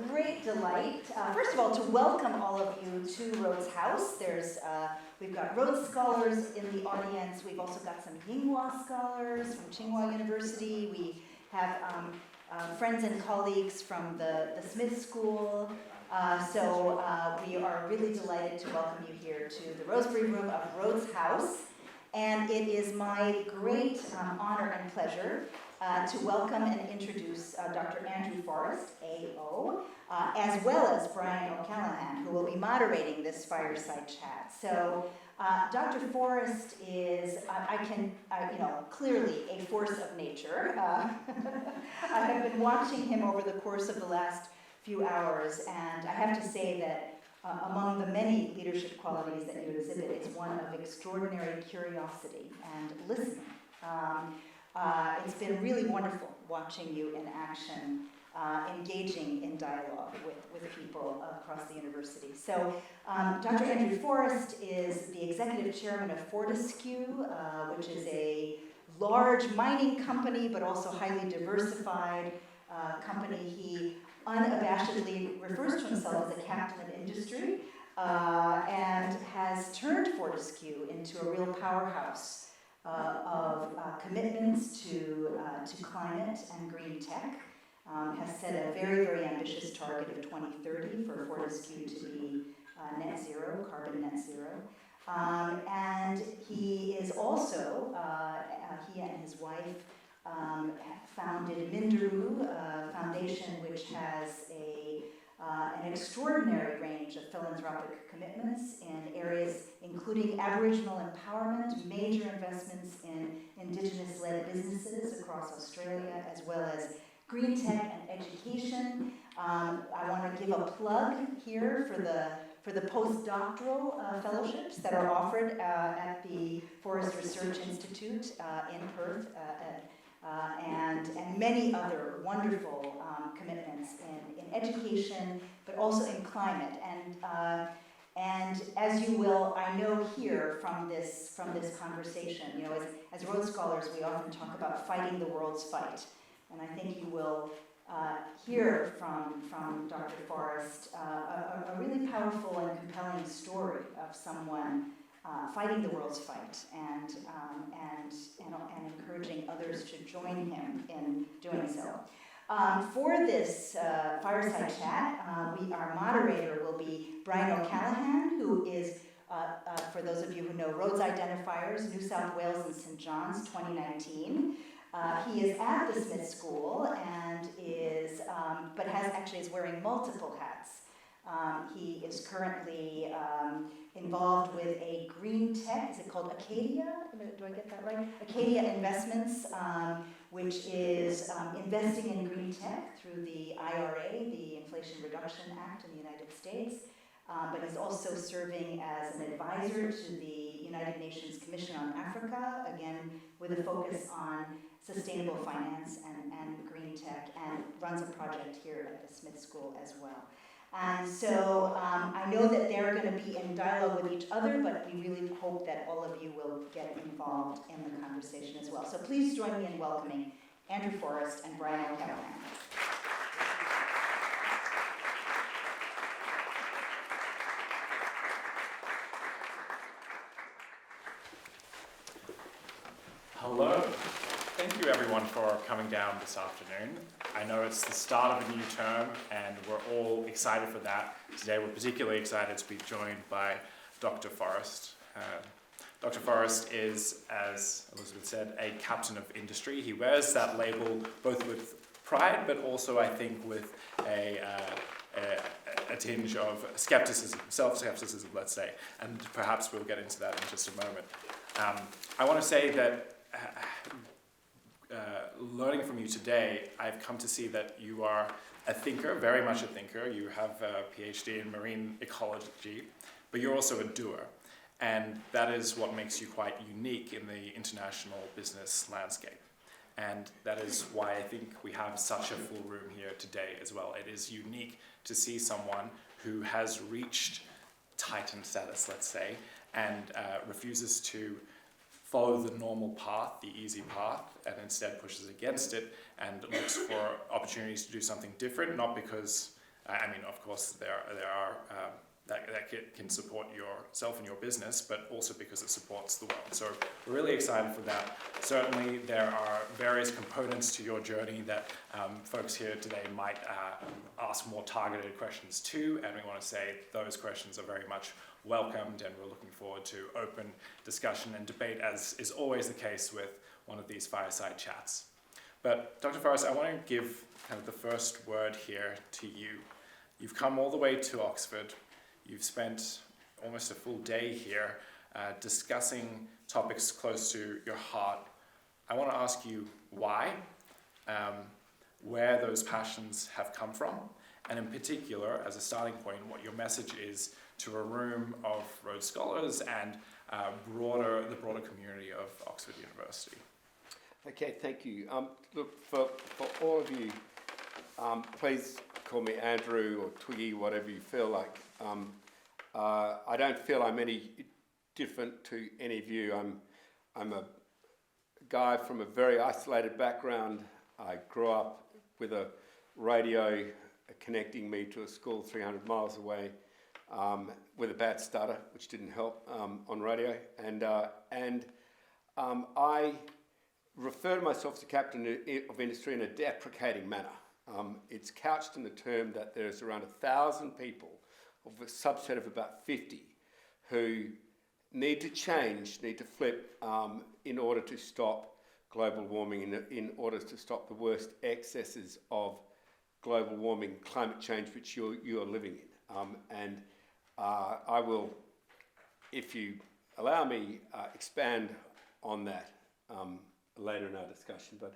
Great delight, first of all, to welcome all of you to Rhodes House. We've got Rhodes Scholars in the audience. We've also got some Yinghua Scholars from Tsinghua University. We have friends and colleagues from the Smith School. We are really delighted to welcome you here to the Rosebery Room of Rhodes House. And it is my great honor and pleasure to welcome and introduce Dr. Andrew Forrest AO, as well as Brian O'Callaghan, who will be moderating this fireside chat. So, Dr. Forrest is, clearly a force of nature. I have been watching him over the course of the last few hours, and I have to say that among the many leadership qualities that you exhibit is one of extraordinary curiosity and listening. It's been really wonderful watching you in action, engaging in dialogue with people across the university. So, Dr. Andrew Forrest is the executive chairman of Fortescue, which is a large mining company, but also highly diversified company. He unabashedly refers to himself as a captain of industry, and has turned Fortescue into a real powerhouse of commitments to climate and green tech. Has set a very, very ambitious target of 2030 for Fortescue to be net zero, carbon net zero. And he is also, he and his wife founded Minderoo Foundation, which has an extraordinary range of philanthropic commitments in areas including Aboriginal empowerment, major investments in Indigenous-led businesses across Australia, as well as green tech and education. I want to give a plug here for the postdoctoral fellowships that are offered at the Forest Research Institute in Perth, and many other wonderful commitments in education, but also in climate. And as you will, I know, hear from this conversation, as Rhodes Scholars, we often talk about fighting the world's fight. And I think you will hear from Dr. Forrest a really powerful and compelling story of someone fighting the world's fight and encouraging others to join him in doing so. For this fireside chat, our moderator will be Brian O'Callaghan, who is, for those of you who know Rhodes Identifiers, New South Wales and St. John's 2019. He is at the Smith School and is wearing multiple hats. He is currently involved with a green tech, is it called Acadia? Do I get that right? Acadia Investments, which is investing in green tech through the IRA, the Inflation Reduction Act in the United States. But he's also serving as an advisor to the United Nations Commission on Africa, again, with a focus on sustainable finance and green tech, and runs a project here at the Smith School as well. And so I know that they're going to be in dialogue with each other, but we really hope that all of you will get involved in the conversation as well. So please join me in welcoming Andrew Forrest and Brian O'Callaghan. Hello. Thank you everyone for coming down this afternoon. I know it's the start of a new term and we're all excited for that. Today we're particularly excited to be joined by Dr. Forrest. Dr. Forrest is, as Elizabeth said, a captain of industry. He wears that label both with pride but also, I think, with a tinge of skepticism, self-skepticism, let's say, and perhaps we'll get into that in just a moment. I want to say that learning from you today, I've come to see that you are a thinker, very much a thinker. You have a PhD in marine ecology, but you're also a doer. And that is what makes you quite unique in the international business landscape. And that is why I think we have such a full room here today as well. It is unique to see someone who has reached Titan status, let's say, and refuses to follow the normal path, the easy path, and instead pushes against it and looks for opportunities to do something different, not because I mean, of course, there are that can support yourself and your business, but also because it supports the world. So we're really excited for that. Certainly, there are various components to your journey that folks here today might ask more targeted questions to, and we want to say those questions are very much welcomed, and we're looking forward to open discussion and debate, as is always the case with one of these fireside chats. But Dr. Forrest, I want to give kind of the first word here to you. You've come all the way to Oxford. You've spent almost a full day here discussing topics close to your heart. I want to ask you why, where those passions have come from, and in particular, as a starting point, what your message is to a room of Rhodes Scholars and the broader community of Oxford University. Okay, thank you. Look, for all of you, please call me Andrew or Twiggy, whatever you feel like. I don't feel I'm any different to any of you. I'm a guy from a very isolated background. I grew up with a radio connecting me to a school 300 miles away, with a bad stutter, which didn't help on radio. And I refer to myself as the captain of industry in a deprecating manner. It's couched in the term that there's around 1,000 people, of a subset of about 50, who need to change, need to flip in order to stop global warming, in order to stop the worst excesses of global warming, climate change, which you are living in. I will, if you allow me, expand on that later in our discussion. But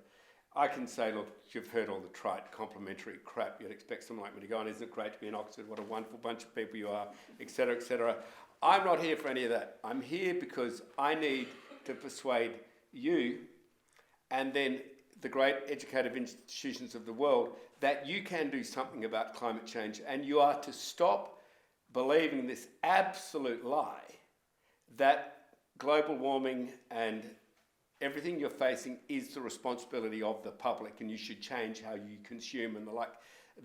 I can say, look, you've heard all the trite, complimentary crap you'd expect someone like me to go on. Isn't it great to be in Oxford? What a wonderful bunch of people you are, etc., etc. I'm not here for any of that. I'm here because I need to persuade you and then the great educative institutions of the world that you can do something about climate change, and you are to stop believing this absolute lie that global warming and everything you're facing is the responsibility of the public and you should change how you consume and the like.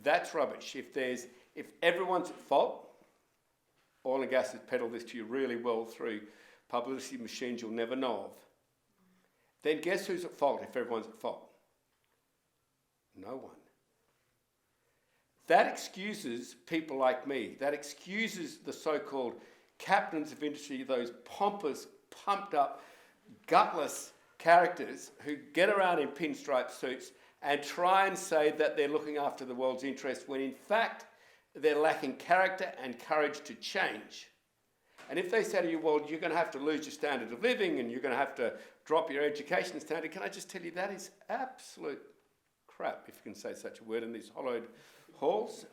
That's rubbish. If everyone's at fault, oil and gas has peddled this to you really well through publicity machines you'll never know of, then guess who's at fault if everyone's at fault? No one. That excuses people like me. That excuses the so-called captains of industry, those pompous, pumped up, gutless characters who get around in pinstripe suits and try and say that they're looking after the world's interests when in fact they're lacking character and courage to change. And if they say to you, well, you're going to have to lose your standard of living and you're going to have to drop your education standard, can I just tell you that is absolute crap, if you can say such a word in these hollowed halls.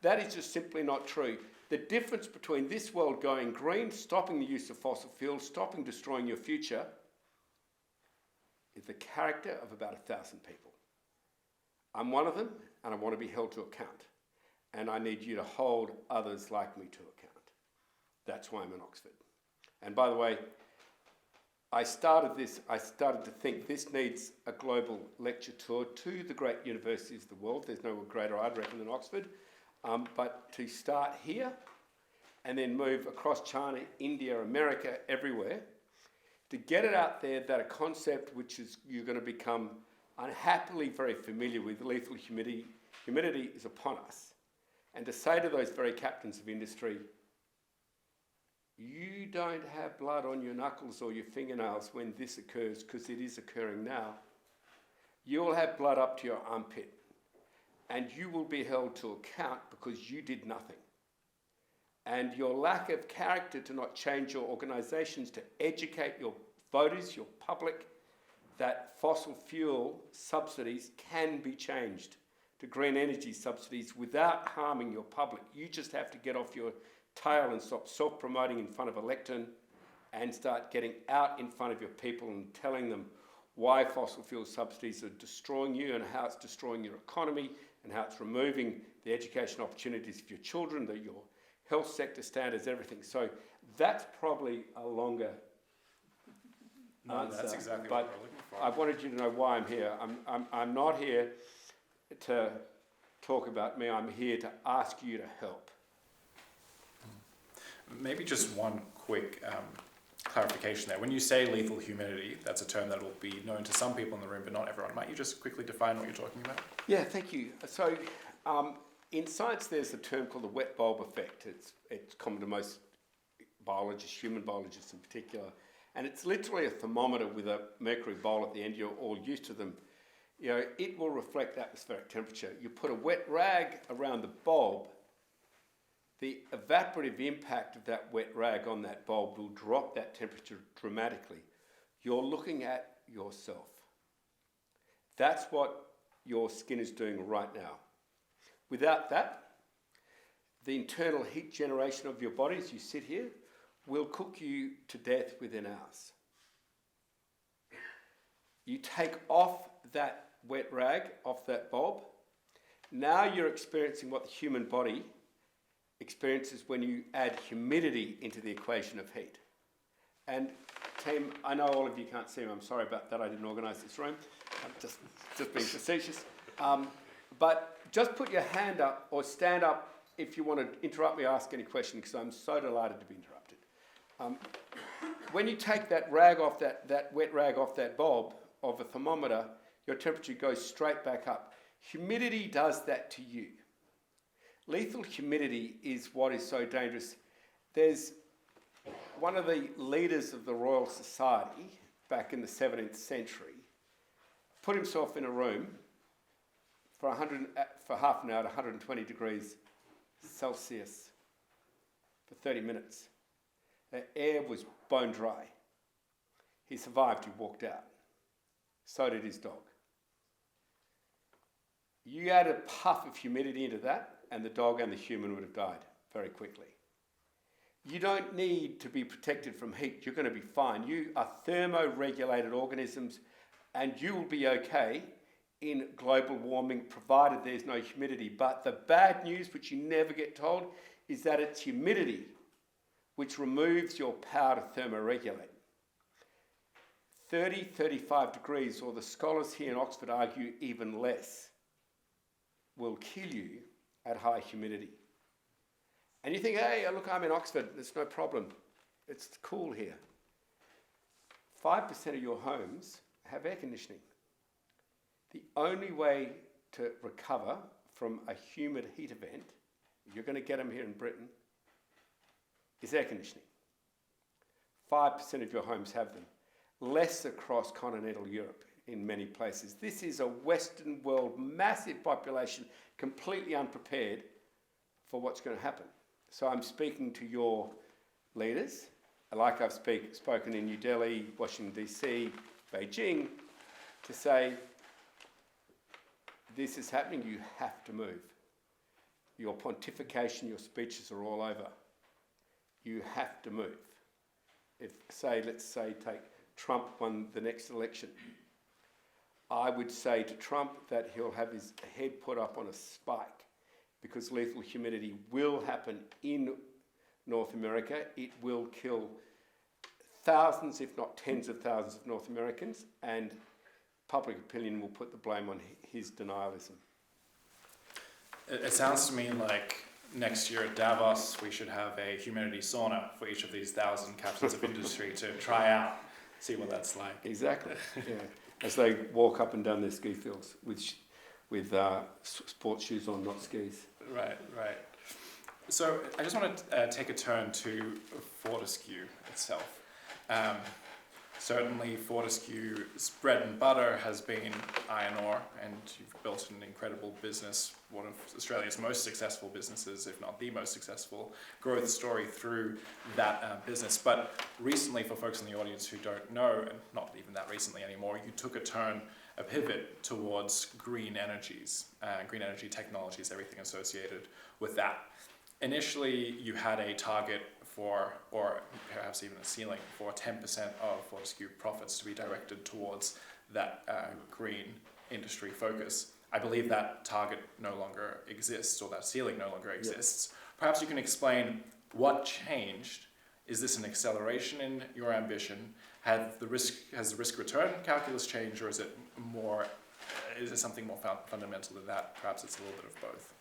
That is just simply not true. The difference between this world going green, stopping the use of fossil fuels, stopping destroying your future, is the character of about 1,000 people. I'm one of them, and I want to be held to account. And I need you to hold others like me to account. That's why I'm in Oxford. And by the way, I started to think this needs a global lecture tour to the great universities of the world. There's no greater, I'd reckon, than Oxford. But to start here and then move across China, India, America, everywhere, to get it out there that a concept which is you're going to become unhappily very familiar with, lethal humidity is upon us. And to say to those very captains of industry, you don't have blood on your knuckles or your fingernails when this occurs, because it is occurring now. You'll have blood up to your armpit, and you will be held to account because you did nothing. And your lack of character to not change your organisations, to educate your voters, your public, that fossil fuel subsidies can be changed to green energy subsidies without harming your public. You just have to get off your tail and stop self-promoting in front of a lectern and start getting out in front of your people and telling them why fossil fuel subsidies are destroying you and how it's destroying your economy and how it's removing the education opportunities for your children, your health sector standards, everything. So that's probably a longer answer. That's exactly but what we're looking for. I wanted you to know why I'm here. I'm not here to talk about me. I'm here to ask you to help. Maybe just one quick clarification there. When you say lethal humidity, that's a term that will be known to some people in the room, but not everyone. Might you just quickly define what you're talking about? Yeah, thank you. So in science, there's a term called the wet bulb effect. It's common to most biologists, human biologists in particular. And it's literally a thermometer with a mercury bowl at the end. You're all used to them. It will reflect atmospheric temperature. You put a wet rag around the bulb, the evaporative impact of that wet rag on that bulb will drop that temperature dramatically. You're looking at yourself. That's what your skin is doing right now. Without that, the internal heat generation of your body as you sit here will cook you to death within hours. You take off that wet rag off that bulb. Now you're experiencing what the human body experiences when you add humidity into the equation of heat. And team, I know all of you can't see me. I'm sorry about that. I didn't organise this room. I'm just being facetious. But just put your hand up or stand up if you want to interrupt me or ask any question, because I'm so delighted to be interrupted. When you take that rag off that wet rag off that bulb of a thermometer, your temperature goes straight back up. Humidity does that to you. Lethal humidity is what is so dangerous. There's one of the leaders of the Royal Society back in the 17th century put himself in a room for half an hour at 120 degrees Celsius for 30 minutes. The air was bone dry. He survived, he walked out. So did his dog. You add a puff of humidity into that, and the dog and the human would have died very quickly. You don't need to be protected from heat. You're going to be fine. You are thermoregulated organisms, and you will be okay in global warming, provided there's no humidity. But the bad news, which you never get told, is that it's humidity which removes your power to thermoregulate. 30, 35 degrees, or the scholars here in Oxford argue even less, will kill you at high humidity. And you think, hey, look, I'm in Oxford, there's no problem. It's cool here. 5% of your homes have air conditioning. The only way to recover from a humid heat event, you're going to get them here in Britain, is air conditioning. 5% of your homes have them. Less across continental Europe in many places. This is a Western world, massive population, completely unprepared for what's going to happen. So I'm speaking to your leaders, like I've spoken in New Delhi, Washington DC, Beijing, to say, this is happening, you have to move. Your pontification, your speeches are all over. You have to move. Let's say take Trump won the next election. I would say to Trump that he'll have his head put up on a spike, because lethal humidity will happen in North America. It will kill thousands, if not tens of thousands of North Americans, and public opinion will put the blame on his denialism. It sounds to me like next year at Davos, we should have a humidity sauna for each of these 1,000 captains of industry to try out, see what that's like. Exactly, yeah. As they walk up and down their ski fields with sports shoes on, not skis. Right. So I just want to take a turn to Fortescue itself. Certainly Fortescue's bread and butter has been iron ore, and you've built an incredible business, one of Australia's most successful businesses, if not the most successful growth story through that business. But recently, for folks in the audience who don't know, and not even that recently anymore, you took a pivot towards green energies, green energy technologies, everything associated with that. Initially, you had a target for, or perhaps even a ceiling for 10% of Fortescue profits to be directed towards that green industry focus. I believe that target no longer exists, or that ceiling no longer exists. Yes. Perhaps you can explain what changed. Is this an acceleration in your ambition? Has the risk return calculus changed, or is it more is it something more fundamental than that? Perhaps it's a little bit of both.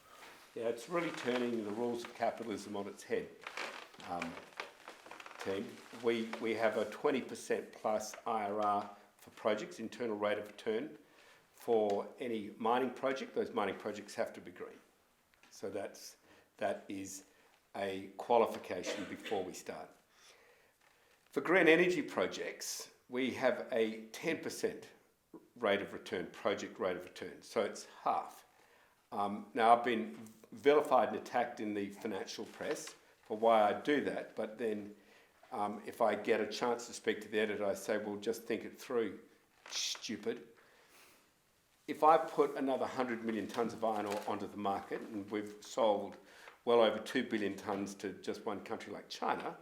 Yeah, it's really turning the rules of capitalism on its head, team. We have a 20% plus IRR for projects, internal rate of return. For any mining project, those mining projects have to be green. So that is a qualification before we start. For green energy projects, we have a 10% rate of return, project rate of return. So it's half. Now, I've been vilified and attacked in the financial press for why I do that, but then if I get a chance to speak to the editor, I say, well, just think it through, stupid. If I put another 100 million tonnes of iron ore onto the market, and we've sold well over 2 billion tonnes to just one country like China,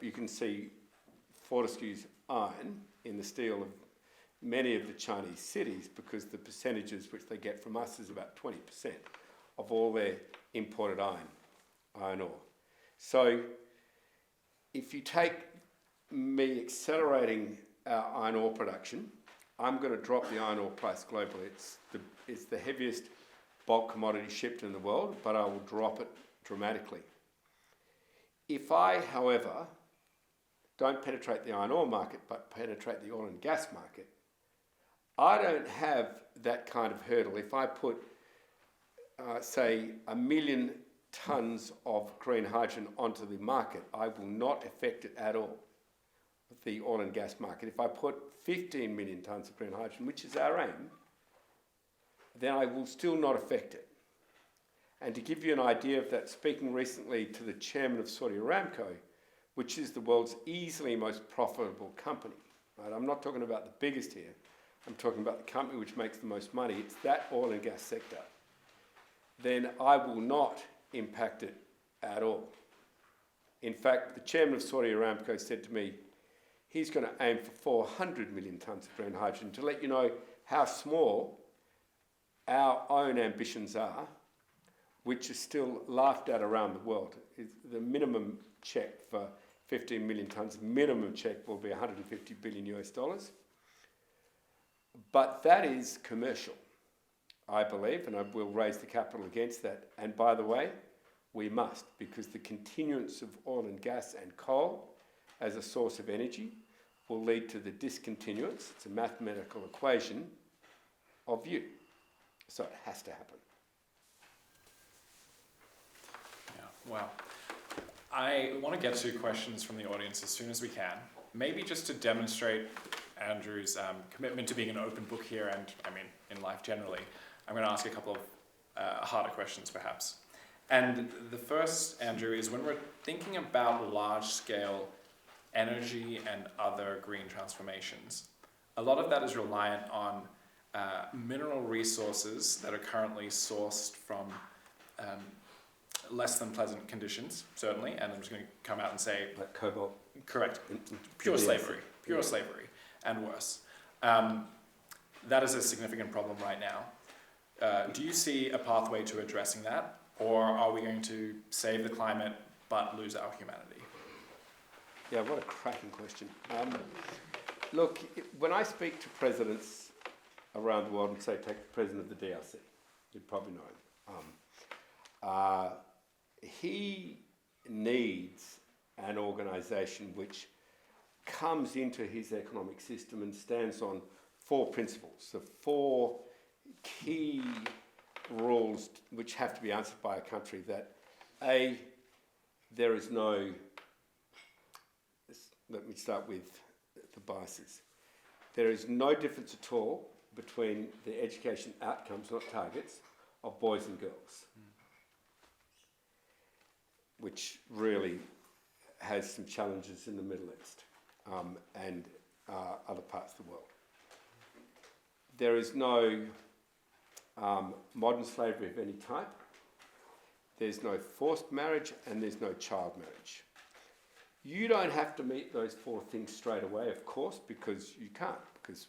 you can see Fortescue's iron in the steel of many of the Chinese cities, because the percentages which they get from us is about 20% of all their imported iron ore. So if you take me accelerating our iron ore production, I'm going to drop the iron ore price globally. It's the heaviest bulk commodity shipped in the world, but I will drop it dramatically. If I, however, don't penetrate the iron ore market, but penetrate the oil and gas market, I don't have that kind of hurdle. If I put, say, 1 million tonnes of green hydrogen onto the market, I will not affect it at all, the oil and gas market. If I put 15 million tonnes of green hydrogen, which is our aim, then I will still not affect it. And to give you an idea of that, speaking recently to the chairman of Saudi Aramco, which is the world's easily most profitable company, right? I'm not talking about the biggest here. I'm talking about the company which makes the most money. It's that oil and gas sector. Then I will not impact it at all. In fact, the chairman of Saudi Aramco said to me, he's going to aim for 400 million tonnes of green hydrogen, to let you know how small our own ambitions are, which are still laughed at around the world. The minimum check for 15 million tonnes, minimum check will be 150 billion US dollars. But that is commercial, I believe, and I will raise the capital against that. And by the way, we must, because the continuance of oil and gas and coal as a source of energy will lead to the discontinuance, it's a mathematical equation, of you. So it has to happen. Yeah, well, I want to get to questions from the audience as soon as we can. Maybe just to demonstrate Andrew's commitment to being an open book here, and I mean in life generally, I'm going to ask a couple of harder questions perhaps. And the first, Andrew, is when we're thinking about large-scale energy and other green transformations, a lot of that is reliant on mineral resources that are currently sourced from less than pleasant conditions, certainly, and I'm just going to come out and say... Like cobalt. Correct. Pure slavery, and worse. That is a significant problem right now. Do you see a pathway to addressing that, or are we going to save the climate but lose our humanity? Yeah, what a cracking question. Look, when I speak to presidents around the world, and say, take the president of the DRC, you'd probably know him. He needs an organisation which comes into his economic system and stands on 4 principles, the 4 key rules which have to be answered by a country. That A, there is no, let me start with the biases. There is no difference at all between the education outcomes, not targets, of boys and girls, which really has some challenges in the Middle East and other parts of the world. There is no modern slavery of any type. There's no forced marriage, and there's no child marriage. You don't have to meet those 4 things straight away, of course, because you can't, because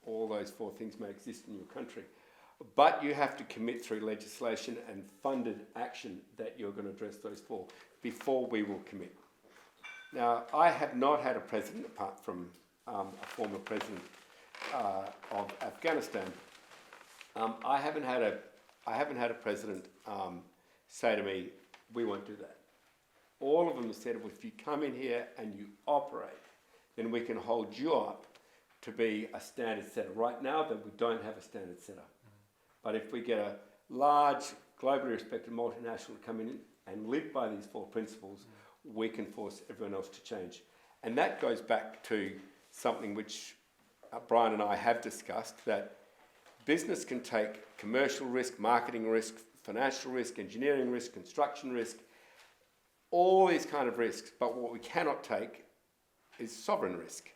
all those 4 things may exist in your country. But you have to commit through legislation and funded action that you're going to address those 4 before we will commit. Now, I have not had a president, apart from a former president of Afghanistan, I haven't had a president say to me, "We won't do that." All of them have said, well, if you come in here and you operate, then we can hold you up to be a standard setter. Right now, that we don't have a standard setter. But if we get a large, globally respected multinational to come in and live by these 4 principles, we can force everyone else to change. And that goes back to something which Brian and I have discussed, that business can take commercial risk, marketing risk, financial risk, engineering risk, construction risk, all these kind of risks, but what we cannot take is sovereign risk.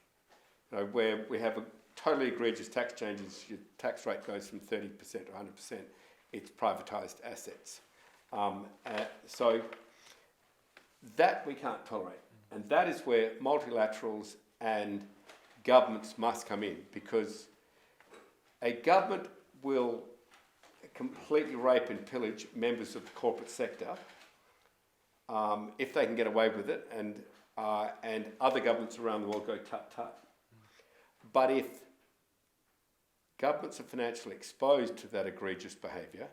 Where we have a totally egregious tax changes, your tax rate goes from 30% to 100%, it's privatised assets. So that we can't tolerate. And that is where multilaterals and governments must come in, because a government will completely rape and pillage members of the corporate sector if they can get away with it, and other governments around the world go tut-tut. But if governments are financially exposed to that egregious behaviour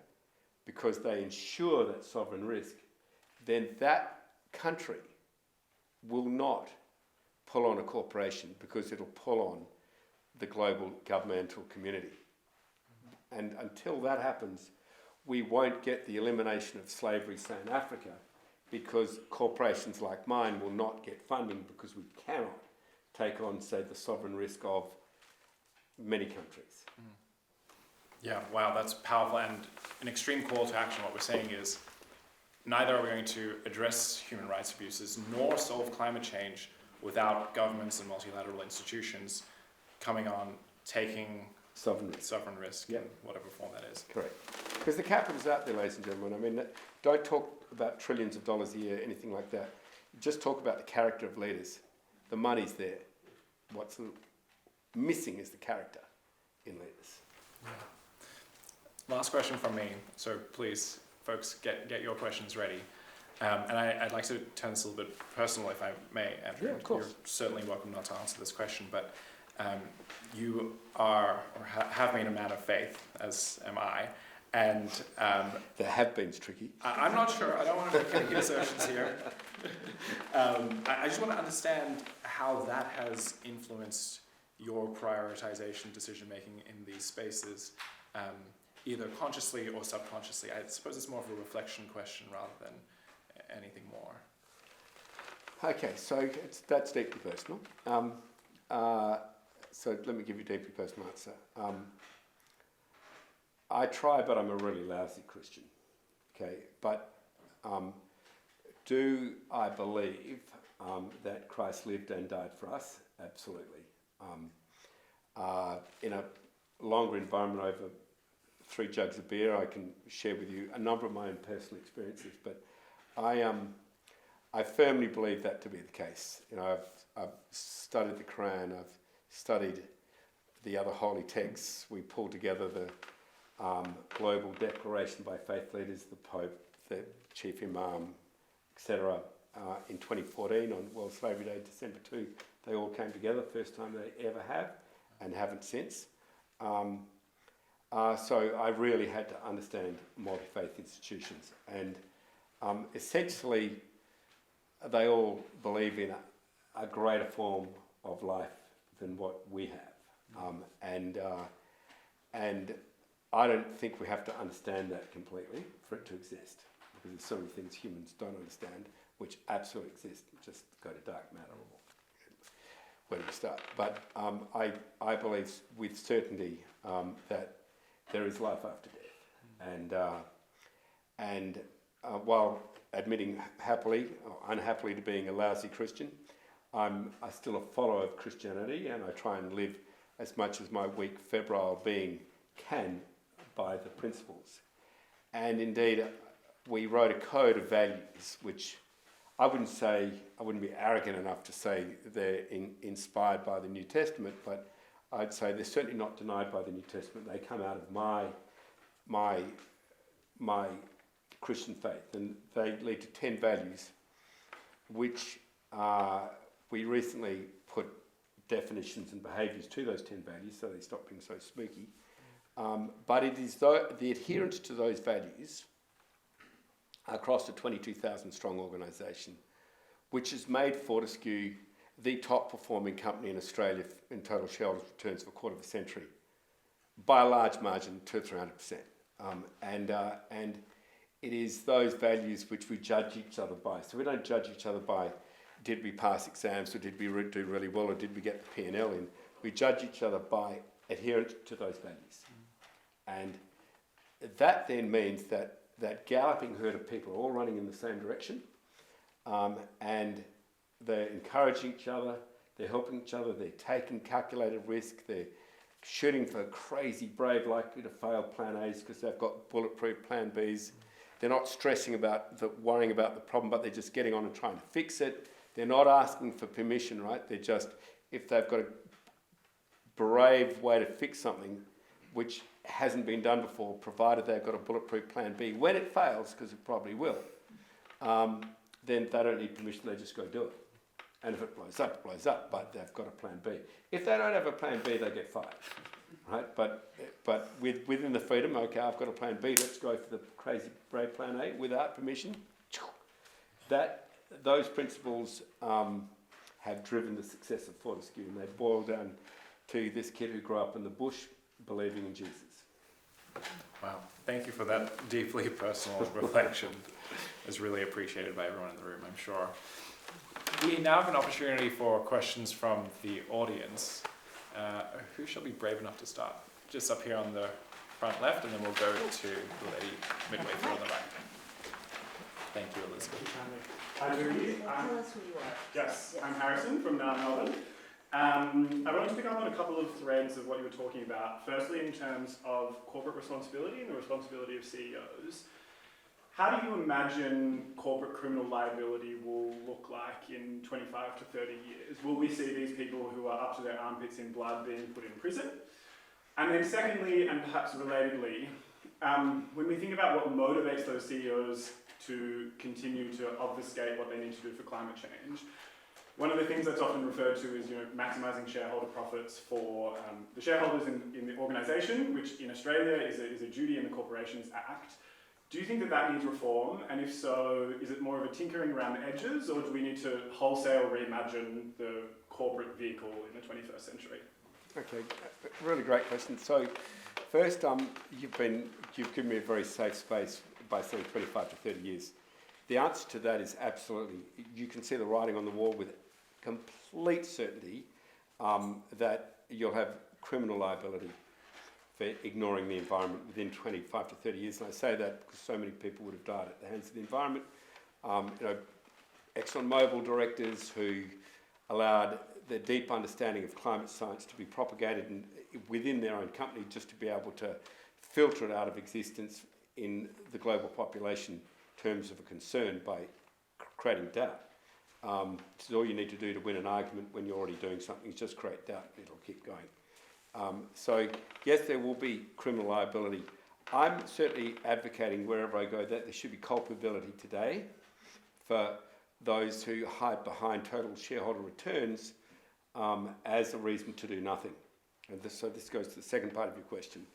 because they ensure that sovereign risk, then that country will not pull on a corporation because it'll pull on the global governmental community. And until that happens, we won't get the elimination of slavery, say, in Africa, because corporations like mine will not get funding because we cannot take on, say, the sovereign risk of many countries. Yeah, wow, that's powerful, and an extreme call to action. What we're saying is neither are we going to address human rights abuses nor solve climate change without governments and multilateral institutions coming on, taking Sovereign risk. In whatever form that is. Correct. Because the capital's out there, ladies and gentlemen. I mean, don't talk about trillions of dollars a year, anything like that. Just talk about the character of leaders. The money's there. What's missing is the character in leaders. Yeah. Last question from me. So please, folks, get your questions ready. And I'd like to turn this a little bit personal, if I may, Andrew. Yeah, of course. You're certainly welcome not to answer this question, but you are or have been a man of faith, as am I. And the have-been's tricky. I'm not sure. I don't want to make any assertions here. I just want to understand how that has influenced your prioritization, decision-making in these spaces, either consciously or subconsciously. I suppose it's more of a reflection question rather than anything more. Okay, so that's deeply personal. So let me give you a deeply personal answer. I try, but I'm a really lousy Christian. Okay, but do I believe that Christ lived and died for us? Absolutely. In a longer environment over 3 jugs of beer, I can share with you a number of my own personal experiences, but I firmly believe that to be the case. You know, I've studied the Quran, I've studied the other holy texts. We pulled together the global declaration by faith leaders, the Pope, the Chief Imam, etc. In 2014 on World Slavery Day, December 2, they all came together, first time they ever have, and haven't since. So I really had to understand multi-faith institutions, and essentially they all believe in a greater form of life than what we have, and I don't think we have to understand that completely for it to exist, because there's so many things humans don't understand which absolutely exist. Just go to dark matter, or where do we start? But I believe with certainty that there is life after death, and while admitting happily or unhappily to being a lousy Christian, I'm still a follower of Christianity, and I try and live as much as my weak, febrile being can by the principles. And indeed, we wrote a code of values, which I wouldn't be arrogant enough to say they're inspired by the New Testament, but I'd say they're certainly not denied by the New Testament. They come out of my Christian faith, and they lead to 10 values, which we recently put definitions and behaviours to those 10 values, so they stop being so spooky. But it is the adherence to those values across a 22,000 strong organisation, which has made Fortescue the top performing company in Australia in total shareholders' returns for a quarter of a century, by a large margin, 200-300%. And it is those values which we judge each other by. So we don't judge each other by did we pass exams or did we do really well or did we get the P&L in. We judge each other by adherence to those values. And that then means that galloping herd of people are all running in the same direction, and they're encouraging each other, they're helping each other, they're taking calculated risk, they're shooting for crazy brave, likely to fail plan A's because they've got bulletproof plan B's. They're not stressing about worrying about the problem, but they're just getting on and trying to fix it. They're not asking for permission, right? They're just, if they've got a brave way to fix something which hasn't been done before, provided they've got a bulletproof plan B, when it fails, because it probably will, then they don't need permission, they just go do it. And if it blows up, but they've got a plan B. If they don't have a plan B, they get fired, right? But within the freedom, okay, I've got a plan B, let's go for the crazy brave plan A without permission. Those principles have driven the success of Fortescue, and they boil down to this kid who grew up in the bush believing in Jesus. Wow, thank you for that deeply personal reflection. It's really appreciated by everyone in the room, I'm sure. We now have an opportunity for questions from the audience. Who shall be brave enough to start? Just up here on the front left, and then we'll go to the lady midway through on the right. Thank you, Elizabeth. Hi, Judy. Tell us who you are. Yes, I'm Harrison from Melbourne. I wanted to pick up on a couple of threads of what you were talking about. Firstly, in terms of corporate responsibility and the responsibility of CEOs. How do you imagine corporate criminal liability will look like in 25 to 30 years? Will we see these people who are up to their armpits in blood being put in prison? And then secondly, and perhaps relatedly, when we think about what motivates those CEOs to continue to obfuscate what they need to do for climate change, one of the things that's often referred to is maximising shareholder profits for the shareholders in the organisation, which in Australia is a duty in the Corporations Act. Do you think that needs reform? And if so, is it more of a tinkering around the edges, or do we need to wholesale reimagine the corporate vehicle in the 21st century? Okay, really great question. So first, you've given me a very safe space by saying 25 to 30 years. The answer to that is absolutely. You can see the writing on the wall with complete certainty that you'll have criminal liability for ignoring the environment within 25 to 30 years. And I say that because so many people would have died at the hands of the environment. ExxonMobil directors who allowed their deep understanding of climate science to be propagated within their own company just to be able to filter it out of existence in the global population terms of a concern by creating doubt. This is all you need to do to win an argument when you're already doing something, is just create doubt and it'll keep going. So yes, there will be criminal liability. I'm certainly advocating wherever I go that there should be culpability today for those who hide behind total shareholder returns as a reason to do nothing. And so this goes to the second part of your question.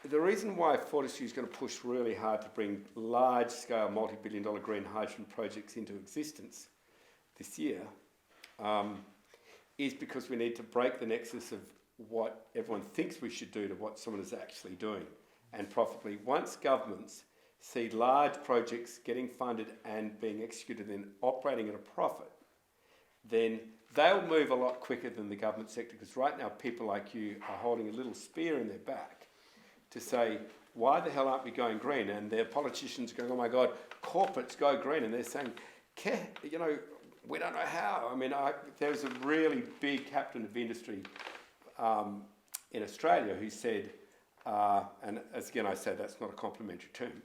The reason why Fortescue is going to push really hard to bring large-scale, multi-billion-dollar green hydrogen projects into existence this year is because we need to break the nexus of what everyone thinks we should do to what someone is actually doing. And profitably, once governments see large projects getting funded and being executed and operating at a profit, then they'll move a lot quicker than the government sector, because right now people like you are holding a little spear in their back to say, why the hell aren't we going green? And their politicians are going, oh my God, corporates go green. And they're saying, we don't know how. I mean, there's a really big captain of industry in Australia who said, and as again I say that's not a complimentary term,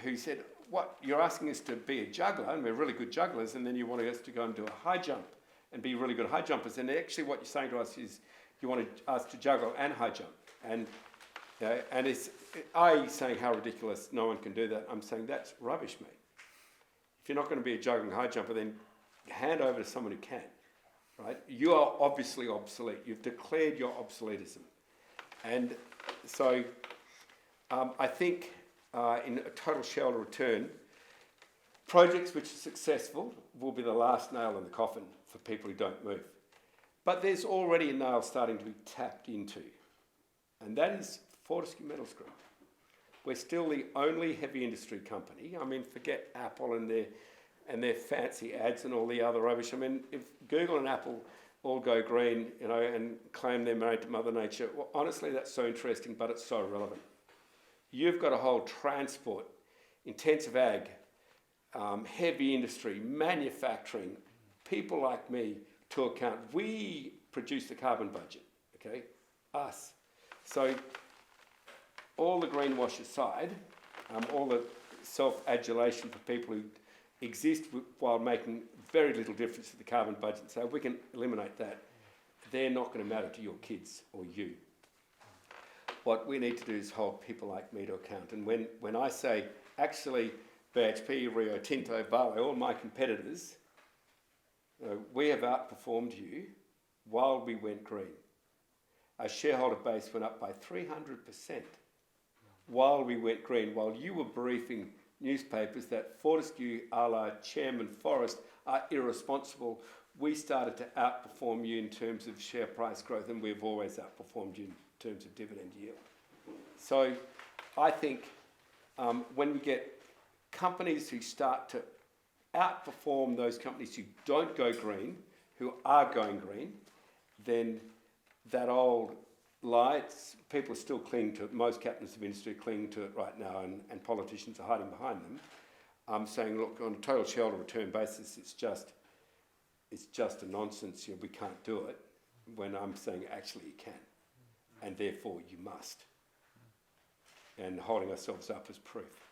who said, what, you're asking us to be a juggler, and we're really good jugglers, and then you want us to go and do a high jump and be really good high jumpers, and actually what you're saying to us is you want us to juggle and high jump. And it's saying how ridiculous, no one can do that. I'm saying that's rubbish, mate. If you're not going to be a juggling high jumper, then hand over to someone who can, right? You are obviously obsolete. You've declared your obsoletism. And so I think in a total shareholder return, projects which are successful will be the last nail in the coffin for people who don't move. But there's already a nail starting to be tapped into, and that is Fortescue Metals Group. We're still the only heavy industry company. I mean, forget Apple and their fancy ads and all the other rubbish. I mean, if Google and Apple all go green, and claim they're married to Mother Nature, well, honestly, that's so interesting, but it's so irrelevant. You've got a whole transport, intensive ag, heavy industry, manufacturing, people like me to account. We produce the carbon budget, okay? Us. So all the greenwash aside, all the self-adulation for people who exist while making very little difference to the carbon budget, so if we can eliminate that, they're not going to matter to your kids or you. What we need to do is hold people like me to account. And when I say, actually, BHP, Rio Tinto, Vale, all my competitors, we have outperformed you while we went green. Our shareholder base went up by 300% while we went green, while you were briefing newspapers that Fortescue, a la Chairman Forrest, are irresponsible. We started to outperform you in terms of share price growth, and we've always outperformed you in terms of dividend yield. So I think when we get companies who start to outperform those companies who don't go green, who are going green, then that old lie, people are still clinging to it. Most captains of industry are clinging to it right now, and politicians are hiding behind them, saying, look, on a total shareholder return basis, it's just a nonsense. We can't do it. When I'm saying actually you can, and therefore you must, and holding ourselves up as proof.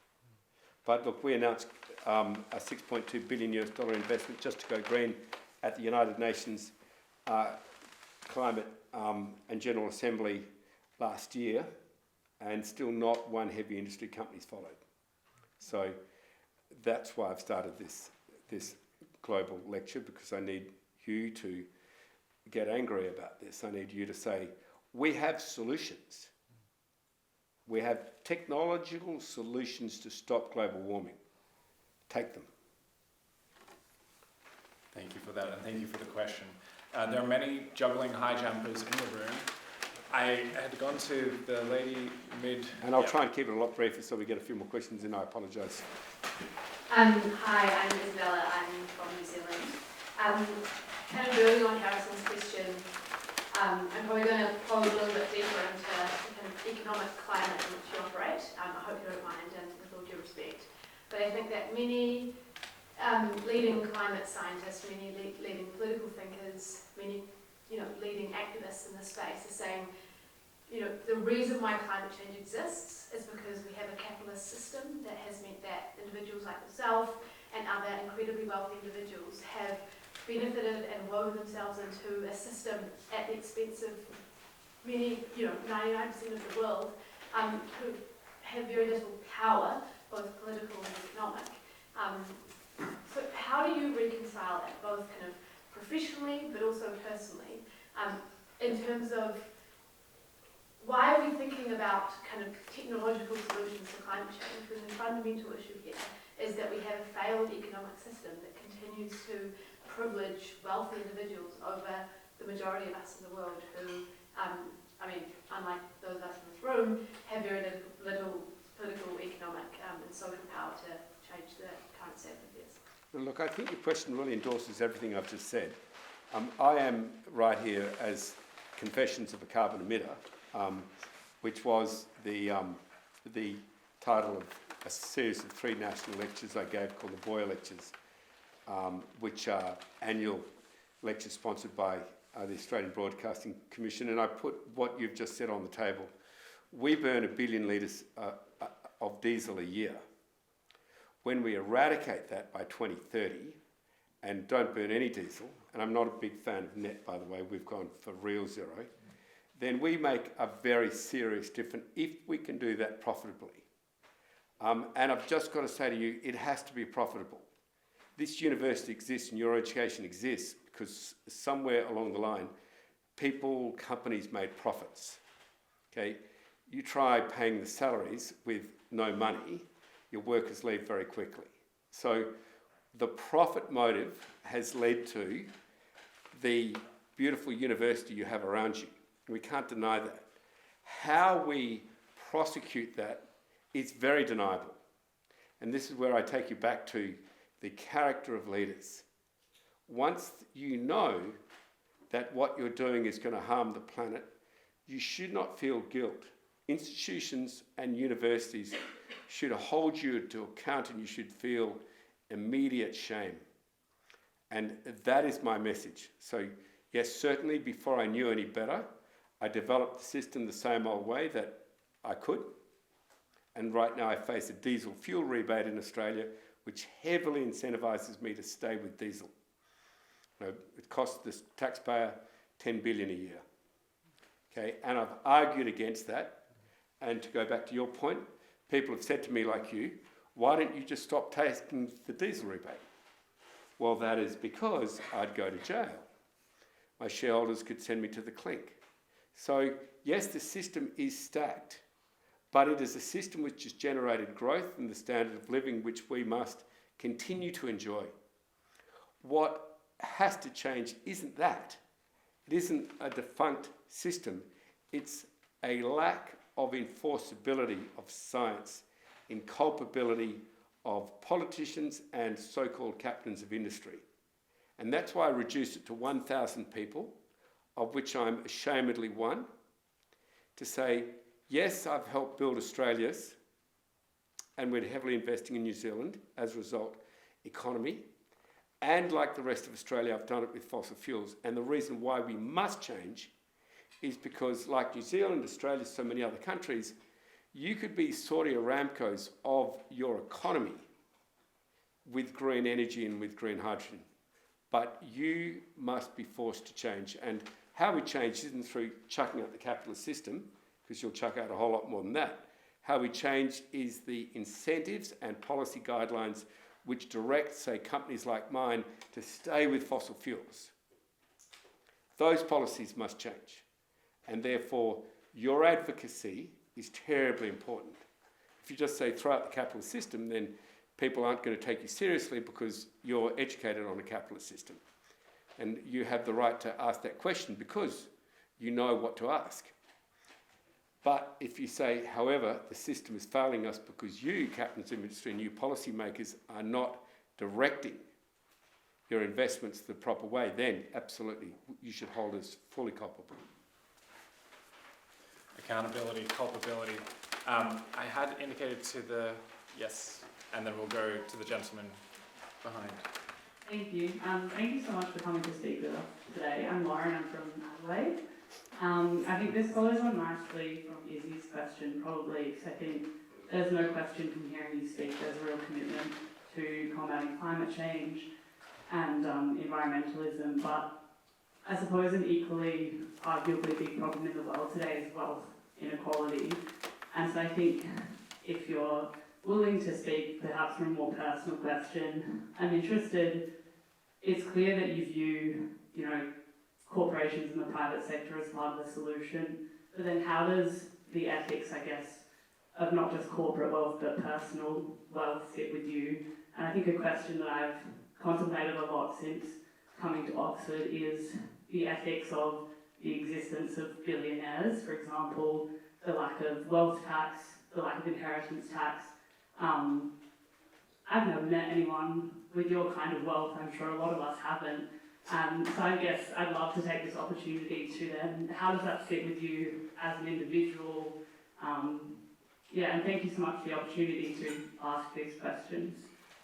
But look, we announced a $6.2 billion investment just to go green at the United Nations Climate and General Assembly last year, and still not one heavy industry company's followed. So that's why I've started this global lecture, because I need you to get angry about this. I need you to say, we have solutions. We have technological solutions to stop global warming. Take them. Thank you for that, and thank you for the question. There are many juggling high jumpers in the room. I had gone to the lady mid... And I'll try and keep it a lot briefer so we get a few more questions in. I apologise. Hi, I'm Isabella. I'm from New Zealand. Kind of building on Harrison's question, I'm probably going to probe a little bit deeper into the kind of economic climate in which you operate. I hope you don't mind, and with all due respect. But I think that many leading climate scientists, many leading political thinkers, many leading activists in this space are saying, the reason why climate change exists is because we have a capitalist system that has meant that individuals like yourself and other incredibly wealthy individuals have benefited and woven themselves into a system at the expense of many, 99% of the world, who have very little power, both political and economic. So how do you reconcile that, both kind of professionally but also personally, in terms of why are we thinking about kind of technological solutions to climate change when the fundamental issue here is that we have a failed economic system that continues to privilege wealthy individuals over the majority of us in the world who, unlike those of us in this room, have very little political, economic and social power to change the current state of affairs. Well, look, I think your question really endorses everything I've just said. I am right here as Confessions of a Carbon Emitter, which was the title of a series of 3 national lectures I gave called the Boyer Lectures, which are annual lectures sponsored by the Australian Broadcasting Commission, and I put what you've just said on the table. We burn 1 billion litres of diesel a year. When we eradicate that by 2030 and don't burn any diesel, and I'm not a big fan of net, by the way, we've gone for real zero, then we make a very serious difference if we can do that profitably. And I've just got to say to you, it has to be profitable. This university exists and your education exists because somewhere along the line, companies made profits. Okay, you try paying the salaries with no money, your workers leave very quickly. So the profit motive has led to the beautiful university you have around you. We can't deny that. How we prosecute that is very deniable. And this is where I take you back to the character of leaders. Once you know that what you're doing is going to harm the planet, you should not feel guilt. Institutions and universities should hold you to account, and you should feel immediate shame. And that is my message. So yes, certainly before I knew any better, I developed the system the same old way that I could. And right now I face a diesel fuel rebate in Australia, which heavily incentivises me to stay with diesel. You know, it costs the taxpayer $10 billion a year. Okay, and I've argued against that. And to go back to your point, people have said to me like you, why don't you just stop taking the diesel rebate? Well, that is because I'd go to jail. My shareholders could send me to the clink. So yes, the system is stacked, but it is a system which has generated growth and the standard of living which we must continue to enjoy. What has to change isn't that. It isn't a defunct system. It's a lack of enforceability of science, inculpability of politicians and so-called captains of industry. And that's why I reduced it to 1,000 people, of which I'm ashamedly one, to say, yes, I've helped build Australia's, and we're heavily investing in New Zealand, as a result, economy. And like the rest of Australia, I've done it with fossil fuels. And the reason why we must change is because, like New Zealand, Australia, so many other countries, you could be Saudi Aramco's of your economy with green energy and with green hydrogen. But you must be forced to change. And how we change isn't through chucking out the capitalist system, because you'll chuck out a whole lot more than that. How we change is the incentives and policy guidelines which direct, say, companies like mine to stay with fossil fuels. Those policies must change. And therefore, your advocacy is terribly important. If you just say throw out the capitalist system, then people aren't going to take you seriously because you're educated on a capitalist system. And you have the right to ask that question because you know what to ask. But if you say, however, the system is failing us because you, captains of industry and you policymakers, are not directing your investments the proper way, then absolutely you should hold us fully culpable. Accountability, culpability. I had indicated to the yes, and then we'll go to the gentleman behind. Thank you. Thank you so much for coming to speak with us today. I'm Lauren, I'm from Adelaide. I think this follows on nicely from Izzy's question, probably, because I think there's no question from hearing you speak, there's a real commitment to combating climate change and environmentalism, but I suppose an equally, arguably big problem in the world today is wealth inequality. And so I think if you're willing to speak perhaps from a more personal question, I'm interested, it's clear that you view, corporations in the private sector as part of the solution, but then how does the ethics, I guess, of not just corporate wealth but personal wealth sit with you? And I think a question that I've contemplated a lot since coming to Oxford is the ethics of the existence of billionaires, for example, the lack of wealth tax, the lack of inheritance tax. I've never met anyone with your kind of wealth, I'm sure a lot of us haven't. So I guess I'd love to take this opportunity to then, how does that fit with you as an individual? And thank you so much for the opportunity to ask these questions.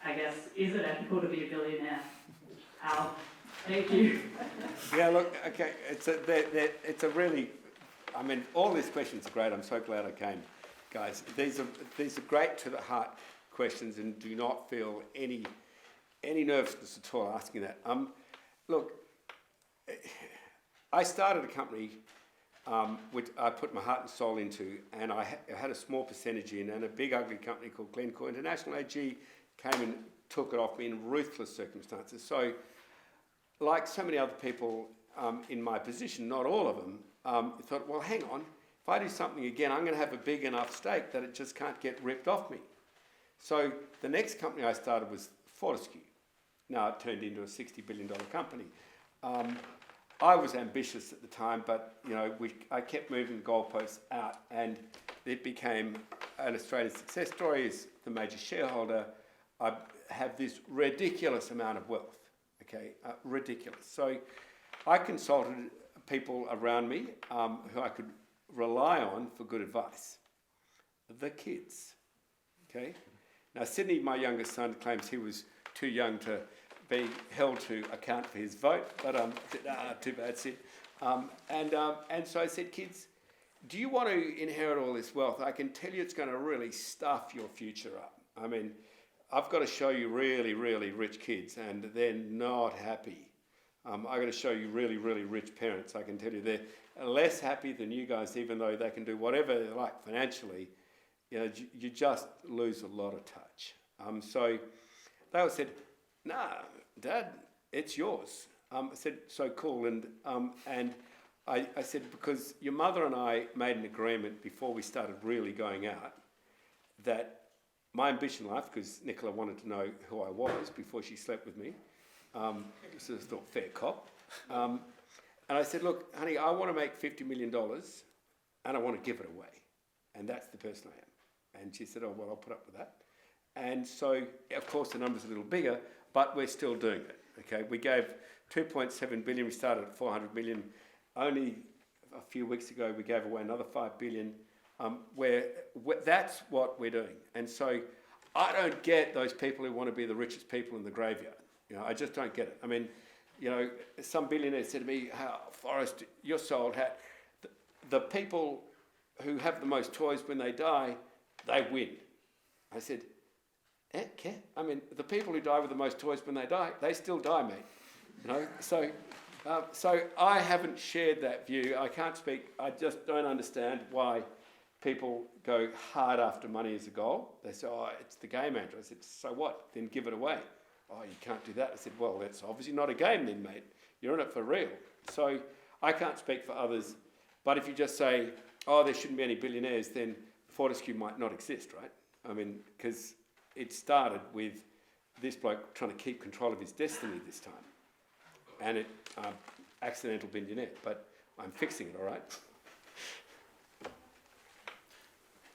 I guess, is it ethical to be a billionaire? How? Thank you. Yeah, look, okay, it's a really, all these questions are great. I'm so glad I came, guys. These are great to the heart questions, and do not feel any nervousness at all asking that. Look, I started a company which I put my heart and soul into, and I had a small percentage in, and a big ugly company called Glencore International AG came and took it off me in ruthless circumstances. So, like so many other people in my position, not all of them, thought, well, hang on, if I do something again, I'm going to have a big enough stake that it just can't get ripped off me. So the next company I started was Forrest AO. Now it turned into a $60 billion company. I was ambitious at the time, but I kept moving the goalposts out, and it became an Australian success story. As the major shareholder, I have this ridiculous amount of wealth. Okay, ridiculous. So I consulted people around me who I could rely on for good advice. The kids. Okay. Now Sydney, my youngest son, claims he was too young to be held to account for his vote, but too bad, Sid. And so I said, kids, do you want to inherit all this wealth? I can tell you it's going to really stuff your future up. I mean, I've got to show you really, really rich kids, and they're not happy. I've got to show you really, really rich parents. I can tell you they're less happy than you guys, even though they can do whatever they like financially. You just lose a lot of touch. So they all said, nah, Dad, it's yours. I said, so cool. And I said, because your mother and I made an agreement before we started really going out that my ambition in life, because Nicola wanted to know who I was before she slept with me, so I thought, fair cop. And I said, look, honey, I want to make $50 million and I want to give it away. And that's the person I am. And she said, oh, well, I'll put up with that. And so, of course, the number's a little bigger, but we're still doing it. Okay, we gave 2.7 billion. We started at 400 million. Only a few weeks ago, we gave away another 5 billion. Where that's what we're doing. And so, I don't get those people who want to be the richest people in the graveyard. I just don't get it. I mean, some billionaire said to me, Forrest, you're so old hat. The people who have the most toys when they die, they win. I said, okay. I mean, the people who die with the most toys when they die, they still die, mate. So I haven't shared that view. I can't speak. I just don't understand why people go hard after money as a goal. They say, oh, it's the game, Andrew. I said, so what? Then give it away. Oh, you can't do that. I said, well, that's obviously not a game then, mate. You're in it for real. So I can't speak for others. But if you just say, oh, there shouldn't be any billionaires, then Fortescue might not exist, right? I mean, because it started with this bloke trying to keep control of his destiny this time. And it, accidental billionaire, but I'm fixing it, all right?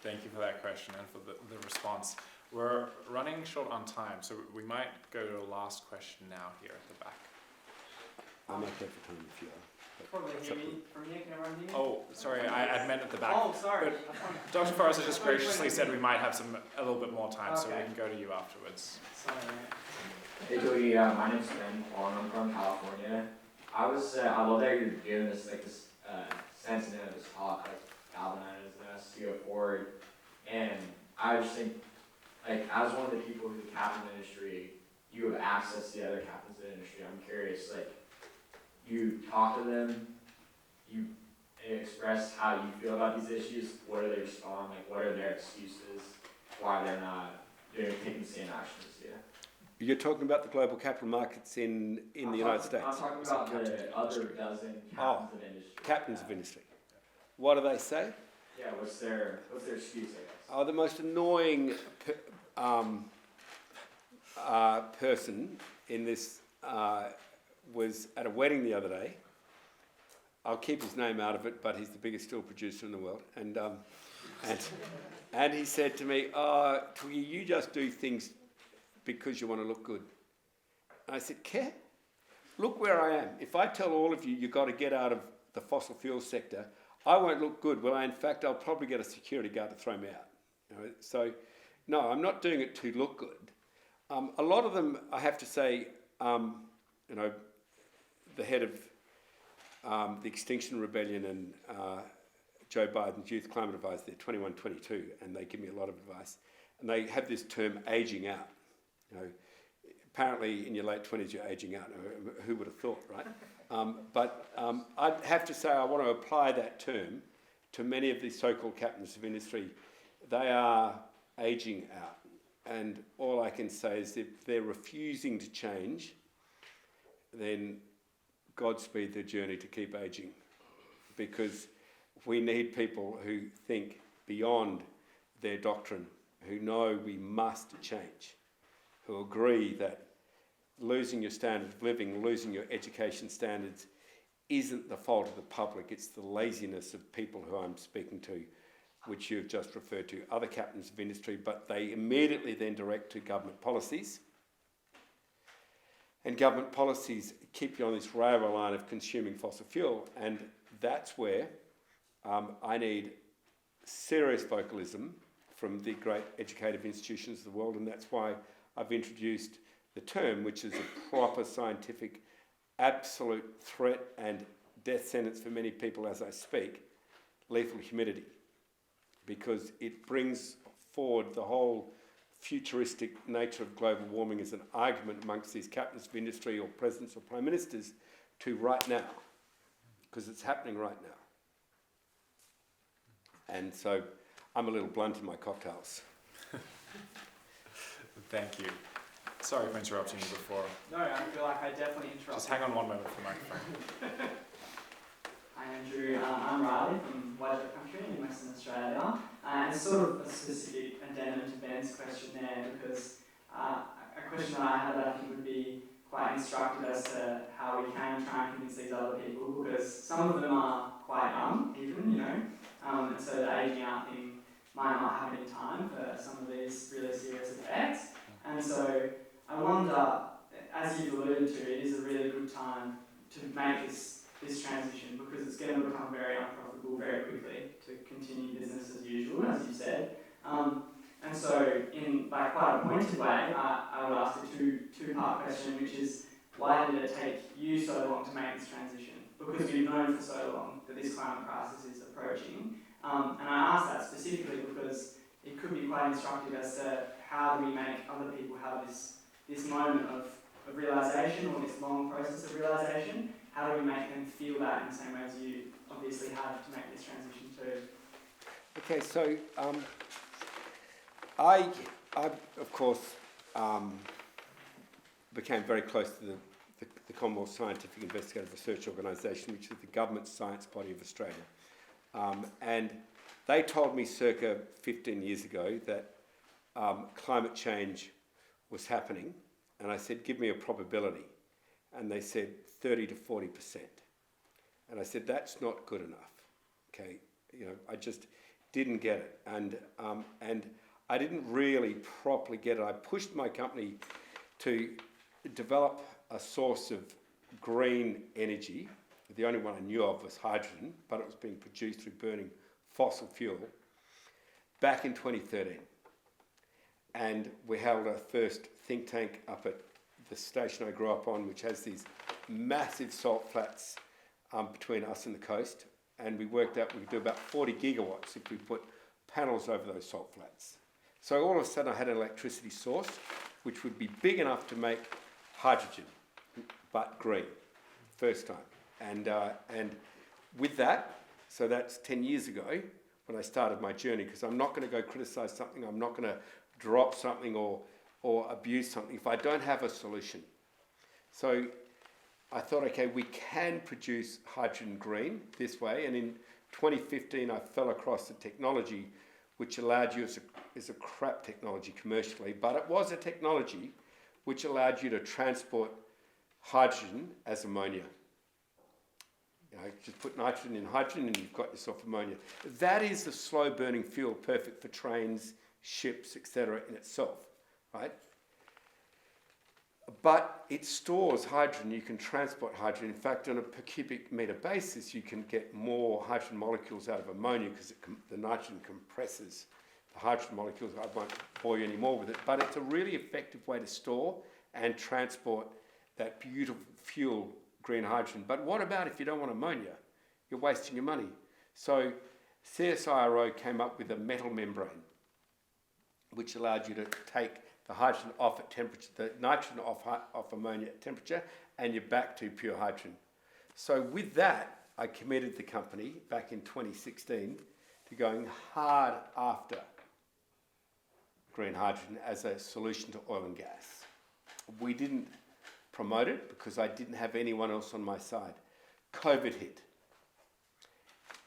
Thank you for that question and for the response. We're running short on time, so we might go to the last question now here at the back. I'm okay for time if you are. Probably hear me from here, can everyone hear me? Oh, sorry, I meant at the back. Oh, sorry. Dr. Forrest just graciously said we might have a little bit more time, so we Okay. can go to you afterwards. Sorry, mate. Hey Jody, my name's Ben Kwong. I'm from California. I love that you're doing this sentiment of this talk, galvanizing us to go forward. And I just think, as one of the people who captain the industry, you have access to the other captains of the industry. I'm curious, you talk to them, you express how you feel about these issues. What do they respond? What are their excuses? Why they're not taking the same action as you? You're talking about the global capital markets in the United States? I'm talking about the other dozen captains of industry. Captains of industry. What do they say? Yeah, what's their excuse, I guess? Oh, the most annoying person in this was at a wedding the other day. I'll keep his name out of it, but he's the biggest steel producer in the world. And he said to me, oh, Twiggy, you just do things because you want to look good. And I said, Care? Look where I am. If I tell all of you you've got to get out of the fossil fuel sector, I won't look good. Well, in fact, I'll probably get a security guard to throw me out. So, no, I'm not doing it to look good. A lot of them, I have to say, the head of the Extinction Rebellion and Joe Biden's Youth Climate Advisor, they're 21, 22, and they give me a lot of advice. And they have this term, aging out. Apparently in your late 20s you're aging out. Who would have thought, right? But I'd have to say I want to apply that term to many of these so-called captains of industry. They are aging out. And all I can say is if they're refusing to change, then Godspeed their journey to keep aging. Because we need people who think beyond their doctrine, who know we must change, who agree that losing your standard of living, losing your education standards isn't the fault of the public, it's the laziness of people who I'm speaking to, which you've just referred to, other captains of industry, but they immediately then direct to government policies. And government policies keep you on this railway line of consuming fossil fuel, and that's where I need serious vocalism from the great educative institutions of the world, and that's why I've introduced the term, which is a proper scientific, absolute threat and death sentence for many people as I speak, lethal humidity, because it brings forward the whole futuristic nature of global warming as an argument amongst these captains of industry or presidents or prime ministers to right now, because it's happening right now. And so I'm a little blunt in my cocktails. Thank you. Sorry for interrupting you before. No, I feel like I definitely interrupted. Just hang on one moment for the microphone. Hi Andrew, I'm Riley from Wajir Country in Western Australia. And it's sort of a specific addendum to Ben's question there, because a question that I had that I think would be quite instructive as to how we can try and convince these other people, because some of them are quite young even, you know, and so the aging out thing might not happen in time for some of these really serious effects. And so I wonder, as you've alluded to, it is a really good time to make this transition, because it's going to become very unprofitable very quickly to continue business as usual, as you said. And so in like quite a pointed way, I would ask a two-part question, which is, why did it take you so long to make this transition? Because we've known for so long that this climate crisis is approaching. And I ask that specifically because it could be quite instructive as to how do we make other people have this moment of realisation, or this long process of realisation. How do we make them feel that in the same way as you obviously have to make this transition too? Okay, so I of course became very close to the Commonwealth Scientific Investigative Research Organisation, which is the government science body of Australia. And they told me circa 15 years ago that climate change was happening, and I said, give me a probability. And they said 30 to 40%. And I said, that's not good enough. Okay, you know, I just didn't get it. And I didn't really properly get it. I pushed my company to develop a source of green energy. The only one I knew of was hydrogen, but it was being produced through burning fossil fuel back in 2013. And we held our first think tank up at the station I grew up on, which has these massive salt flats between us and the coast. And we worked out we could do about 40 gigawatts if we put panels over those salt flats. So all of a sudden I had an electricity source which would be big enough to make hydrogen, but green, first time. And with that, so that's 10 years ago when I started my journey, because I'm not going to go criticise something, I'm not going to drop something or abuse something if I don't have a solution. So I thought, okay, we can produce hydrogen green this way, and in 2015 I fell across a technology which allowed you, it's a crap technology commercially, but it was a technology which allowed you to transport hydrogen as ammonia. You know, just put nitrogen in hydrogen and you've got yourself ammonia. That is the slow burning fuel, perfect for trains, ships, etc. in itself, right? But it stores hydrogen, you can transport hydrogen. In fact, on a per cubic metre basis, you can get more hydrogen molecules out of ammonia because the nitrogen compresses the hydrogen molecules. I won't bore you anymore with it, but it's a really effective way to store and transport that beautiful fuel, green hydrogen. But what about if you don't want ammonia? You're wasting your money. So CSIRO came up with a metal membrane, which allowed you to take the hydrogen off at temperature, the nitrogen off ammonia at temperature, and you're back to pure hydrogen. So with that, I committed the company back in 2016 to going hard after green hydrogen as a solution to oil and gas. We didn't promote it because I didn't have anyone else on my side. COVID hit.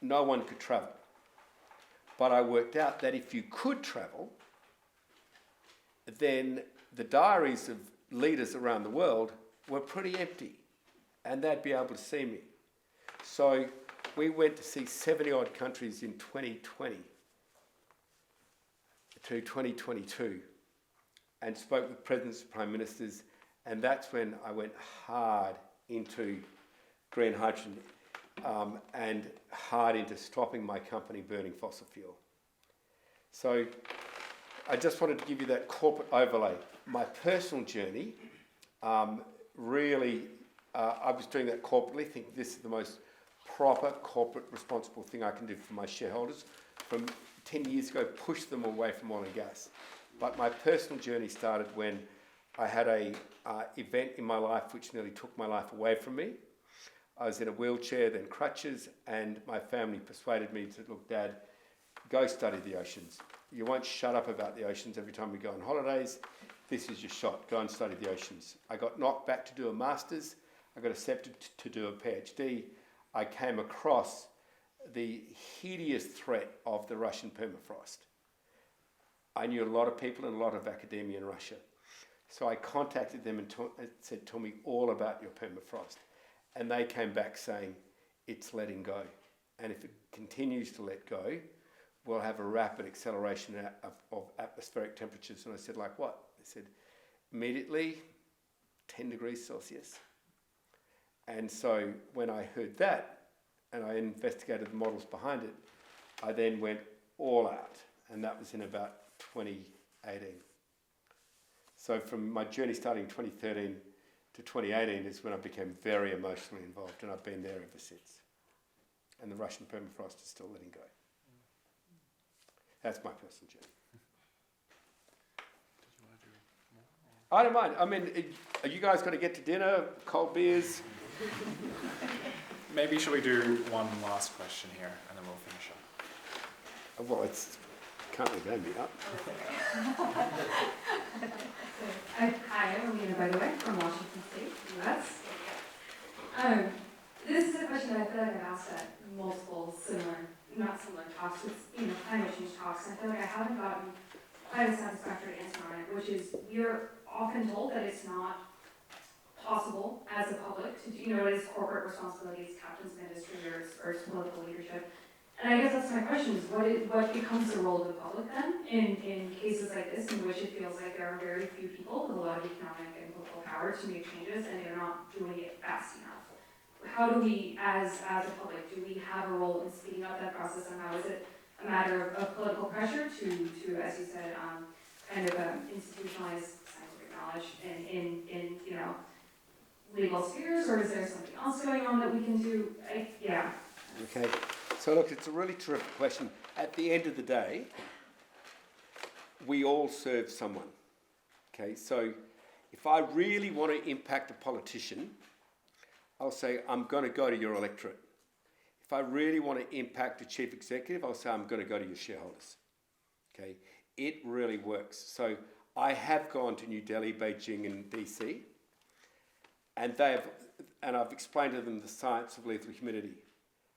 no one could travel. But I worked out that if you could travel, then the diaries of leaders around the world were pretty empty, and they'd be able to see me. So we went to see 70 odd countries in 2020 to 2022 and spoke with presidents and prime ministers, and that's when I went hard into green hydrogen and hard into stopping my company burning fossil fuel. So I just wanted to give you that corporate overlay. My personal journey, really, I was doing that corporately, thinking this is the most proper corporate responsible thing I can do for my shareholders. From 10 years ago, push them away from oil and gas. But my personal journey started when I had a event in my life which nearly took my life away from me. I was in a wheelchair, then crutches, and my family persuaded me to, look, Dad, go study the oceans. You won't shut up about the oceans every time we go on holidays. This is your shot. Go and study the oceans. I got knocked back to do a master's. I got accepted to do a PhD. I came across the hideous threat of the Russian permafrost. I knew a lot of people and a lot of academia in Russia. So I contacted them and said, tell me all about your permafrost. And they came back saying, it's letting go. And if it continues to let go, we'll have a rapid acceleration of atmospheric temperatures. And I said, like what? They said, immediately 10 degrees Celsius. And so when I heard that, and I investigated the models behind it, I then went all out. And that was in about 2018. So from my journey starting in 2013 to 2018 is when I became very emotionally involved, and I've been there ever since. And the Russian permafrost is still letting go. That's my personal journey. I don't mind. I mean, are you guys going to get to dinner, cold beers? Maybe should we do one last question here, and then we'll finish up. Well, it's can't leave me up. Hi, I'm Alina, by the way, from Washington State, US. This is a question that I feel like I've asked at multiple not similar talks, with climate change talks. I feel like I haven't gotten quite a satisfactory answer on it, which is we are often told that it's not possible as a public to do, it is corporate responsibilities, captains of industry, or it's political leadership. And I guess that's my question, is what becomes the role of the public then in cases like this, in which it feels like there are very few people with a lot of economic and political power to make changes, and they're not doing it fast enough? How do we, as a public, do we have a role in speeding up that process, and how is it a matter of political pressure to, as you said, kind of institutionalize scientific knowledge in legal spheres, or is there something else going on that we can do? Okay. So look, it's a really terrific question. At the end of the day, we all serve someone. Okay, so if I really want to impact a politician, I'll say, I'm going to go to your electorate. If I really want to impact a chief executive, I'll say, I'm going to go to your shareholders. Okay, it really works. So I have gone to New Delhi, Beijing, and DC, and I've explained to them the science of lethal humidity.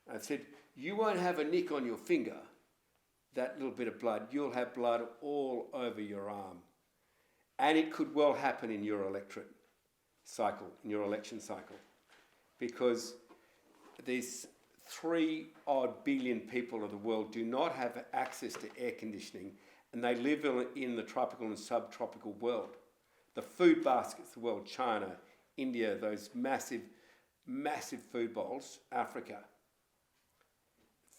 I said, you won't have a nick on your finger, that little bit of blood. You'll have blood all over your arm. And it could well happen in your electorate cycle, in your election cycle. Because these 3 odd billion people of the world do not have access to air conditioning, and they live in the tropical and subtropical world. The food baskets of the world, China, India, those massive, massive food bowls, Africa.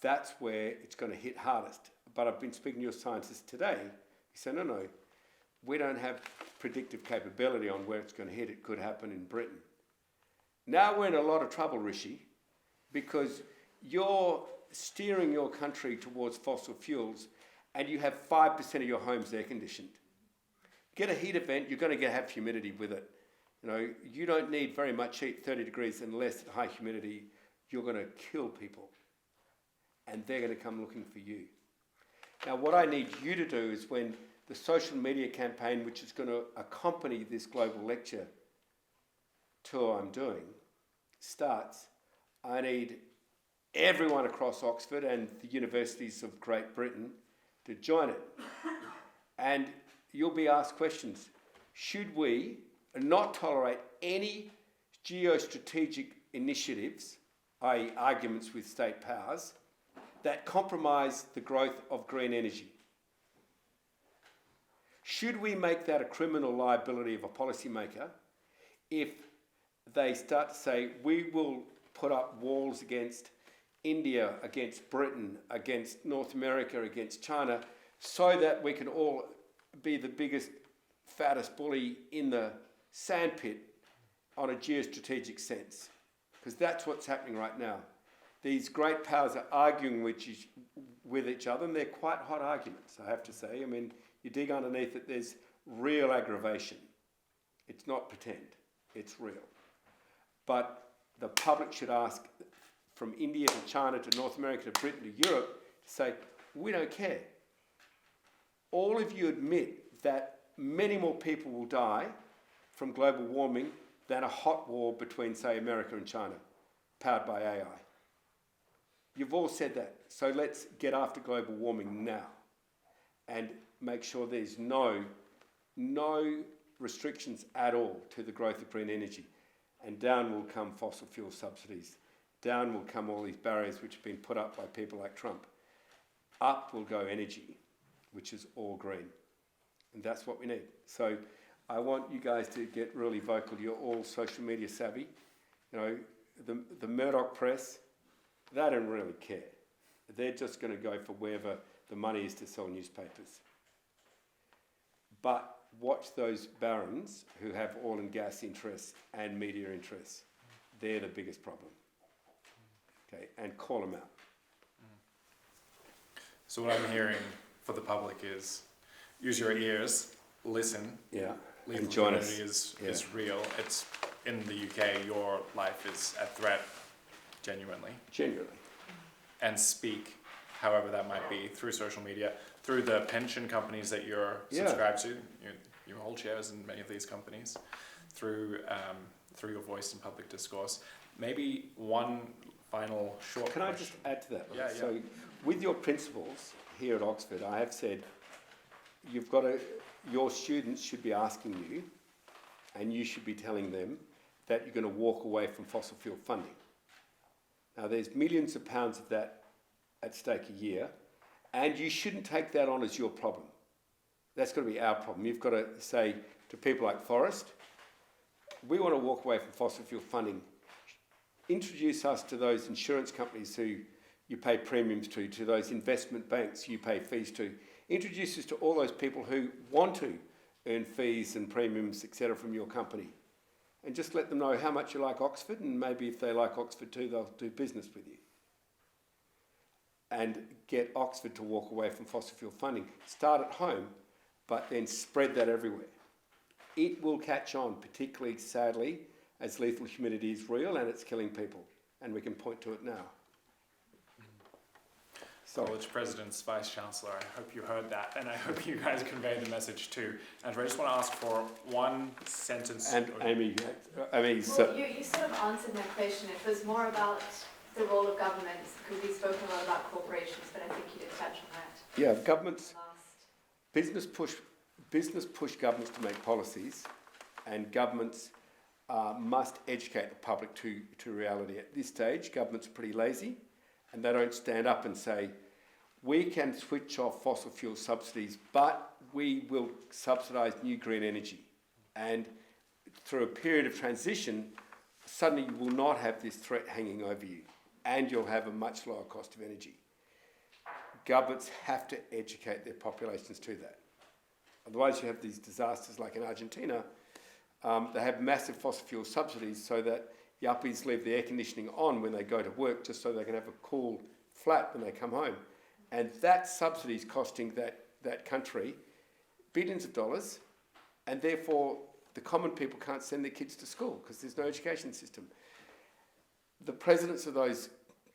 That's where it's going to hit hardest. But I've been speaking to your scientists today. You say, no, we don't have predictive capability on where it's going to hit. It could happen in Britain. Now we're in a lot of trouble, Rishi, because you're steering your country towards fossil fuels and you have 5% of your homes air conditioned. Get a heat event, you're going to have humidity with it. You don't need very much heat, 30 degrees, unless high humidity. You're going to kill people. And they're going to come looking for you. Now, what I need you to do is when the social media campaign, which is going to accompany this global lecture tour I'm doing, starts, I need everyone across Oxford and the universities of Great Britain to join it. And you'll be asked questions. Should we not tolerate any geostrategic initiatives, i.e. arguments with state powers, that compromise the growth of green energy? Should we make that a criminal liability of a policymaker if they start to say, we will put up walls against India, against Britain, against North America, against China, so that we can all be the biggest, fattest bully in the sandpit on a geostrategic sense? Because that's what's happening right now. These great powers are arguing with each other, and they're quite hot arguments, I have to say. I mean, you dig underneath it, there's real aggravation. It's not pretend, it's real. But the public should ask, from India to China to North America to Britain to Europe, to say, we don't care. All of you admit that many more people will die from global warming than a hot war between, say, America and China, powered by AI. You've all said that. So let's get after global warming now and make sure there's no restrictions at all to the growth of green energy. And down will come fossil fuel subsidies. Down will come all these barriers which have been put up by people like Trump. Up will go energy, which is all green. And that's what we need. So I want you guys to get really vocal. You're all social media savvy. You know, the Murdoch press, they don't really care. They're just going to go for wherever the money is to sell newspapers. But watch those barons who have oil and gas interests and media interests. They're the biggest problem. Okay, and call them out. So what I'm hearing for the public is use your ears, listen. Yeah, Lethal and join community us. is real. It's in the UK, your life is at threat, genuinely. Genuinely. And speak, however that might be, through social media, through the pension companies that you're subscribed to. You hold shares in many of these companies, through your voice in public discourse. Maybe one final short Can I question. just add to that? Yeah. So with your principals here at Oxford, I have said your students should be asking you, and you should be telling them that you're going to walk away from fossil fuel funding. Now there's millions of pounds of that at stake a year, and you shouldn't take that on as your problem. That's got to be our problem. You've got to say to people like Forrest, we want to walk away from fossil fuel funding. Introduce us to those insurance companies who you pay premiums to those investment banks you pay fees to. Introduce us to all those people who want to earn fees and premiums, etc., from your company. And just let them know how much you like Oxford, and maybe if they like Oxford too, they'll do business with you. And get Oxford to walk away from fossil fuel funding. Start at home, but then spread that everywhere. It will catch on, particularly, sadly, as lethal humidity is real and it's killing people. And we can point to it now. College presidents, vice chancellor, I hope you heard that, and I hope you guys conveyed the message too. And I just want to ask for one sentence. And Amy, Well, you sort of answered my question. It was more about the role of governments, because we've spoken a lot about corporations, but I think you did touch on that. yeah, governments, Last. business push governments to make policies, and governments must educate the public to reality. At this stage, governments are pretty lazy, and they don't stand up and say, we can switch off fossil fuel subsidies, but we will subsidise new green energy. And through a period of transition, suddenly you will not have this threat hanging over you, and you'll have a much lower cost of energy. Governments have to educate their populations to that. Otherwise you have these disasters like in Argentina. They have massive fossil fuel subsidies so that yuppies leave the air conditioning on when they go to work just so they can have a cool flat when they come home. And that subsidy is costing that country billions of dollars, and therefore the common people can't send their kids to school because there's no education system. The presidents of those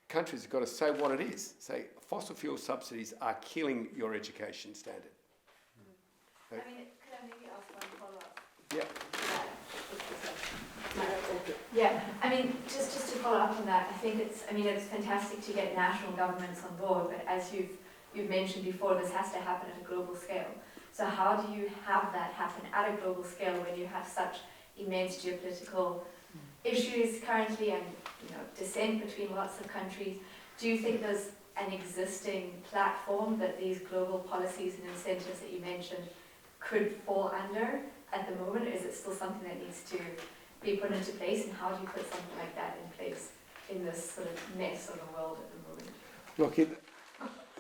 countries have got to say what it is. Say, fossil fuel subsidies are killing your education standard. I mean, could I maybe ask one follow-up? Yeah. Yeah, I mean, just to follow up on that, I think it's fantastic to get national governments on board, but as you've mentioned before, this has to happen at a global scale. So how do you have that happen at a global scale when you have such immense geopolitical issues currently and dissent between lots of countries? Do you think there's an existing platform that these global policies and incentives that you mentioned could fall under at the moment? Is it still something that needs to be put into place, and how do you put something like that in place in this sort of mess of a world at the moment?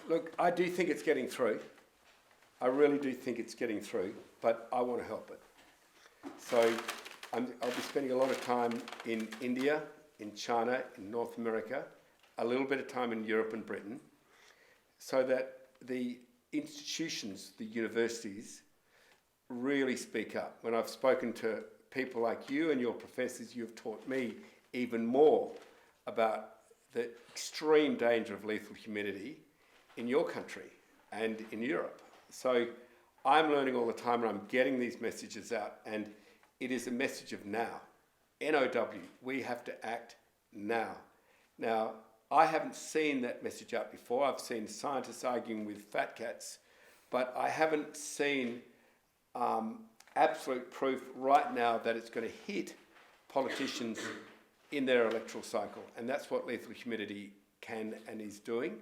Look, I do think it's getting through. I really do think it's getting through, but I want to help it. So I'll be spending a lot of time in India, in China, in North America, a little bit of time in Europe and Britain, so that the institutions, the universities, really speak up. When I've spoken to people like you and your professors, you've taught me even more about the extreme danger of lethal humidity in your country and in Europe. So I'm learning all the time, and I'm getting these messages out, and it is a message of now. N-O-W, we have to act now. Now, I haven't seen that message out before. I've seen scientists arguing with fat cats, but I haven't seen absolute proof right now that it's going to hit politicians in their electoral cycle. And that's what lethal humidity can and is doing.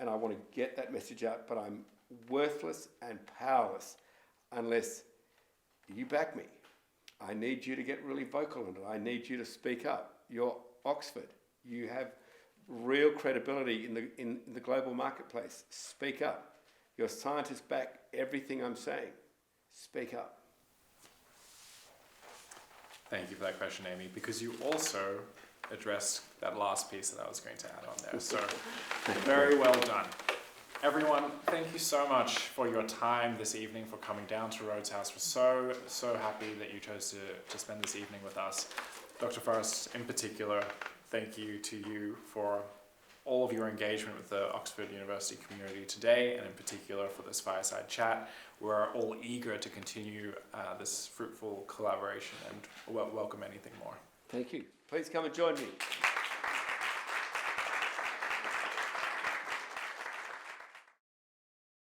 And I want to get that message out, but I'm worthless and powerless unless you back me. I need you to get really vocal on it. I need you to speak up. You're Oxford. You have real credibility in the global marketplace. Speak up. Your scientists back everything I'm saying. Speak up. Thank you for that question, Amy, because you also addressed that last piece that I was going to add on there. So, very well done. Everyone, thank you so much for your time this evening, for coming down to Rhodes House. We're so happy that you chose to spend this evening with us. Dr. Forrest, in particular, thank you to you for all of your engagement with the Oxford University community today, and in particular for this fireside chat. We're all eager to continue this fruitful collaboration and welcome anything more. Thank you. Please come and join me.